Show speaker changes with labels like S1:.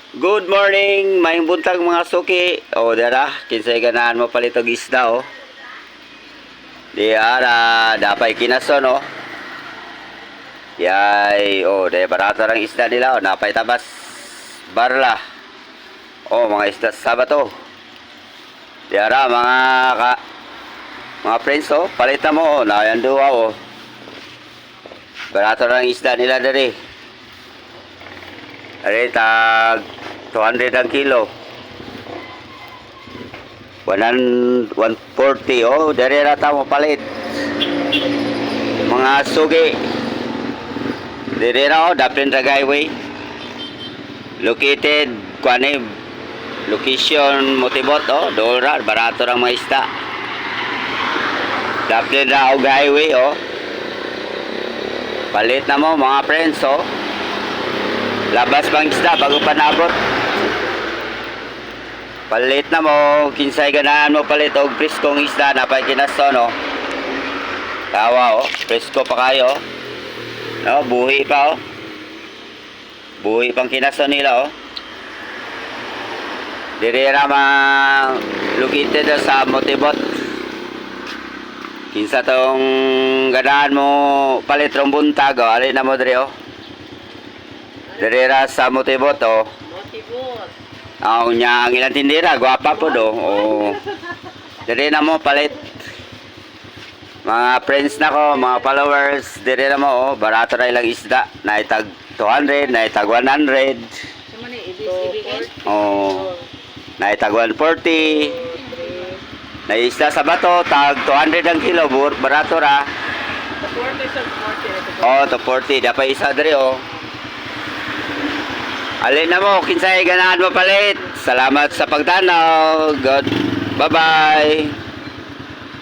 S1: Good morning, mayong buntag mga suki. O, dara, kinsay ganahan mo palit og isda, o. Di ara, dapay kinason, o. Yay, o, di barato lang isda nila, o. Napay tabas, barla. O, mga isda sa sabato. Di ara, mga friends, o. Palita mo, o. Nayan duwa, o. Barato lang isda nila dari. Ari, tag 200 ang kilo. 140. Oh, dari rata mo palit. Mga sugi. Dari ra, oh, Daplin Highway. Located, kuanib, location Motibot, oh, Dolra, barato lang mga isda. Daplin Highway, oh. Palit na mo, mga friends, oh. Labas bang isda bago pa nabot. Palit na mo, kinsay ganahan mo palit og preskong isda na pay kinasto, no. Tawa, oh, presko pa kayo. No, buhi pa, oh. Buhi pang kinasto nila, oh. Diri ra mang located sa Motibot. Kinsa tong ganahan mo palit rong buntag, oh. Alin na mo diri, oh. Diri ra sa Motibot, oh.
S2: Motibot.
S1: Ang ang ilang tindera, gwapa po do. Oh. Diri na mo palit. Mga friends na ko, mga followers, diri na mo, oh, barato na ilang isda. Naitag 200, naitag 100.
S2: Sama ni ibis.
S1: Oh. Naitag 140. Naisda sa bato, tag 200 ang kilo, barato ra.
S2: 40 sa 40.
S1: Oh, to 40, dapat isa diri, oh. Alin na mo, kinsay ganahan mo palit. Salamat sa pagtanaw. God. Bye-bye.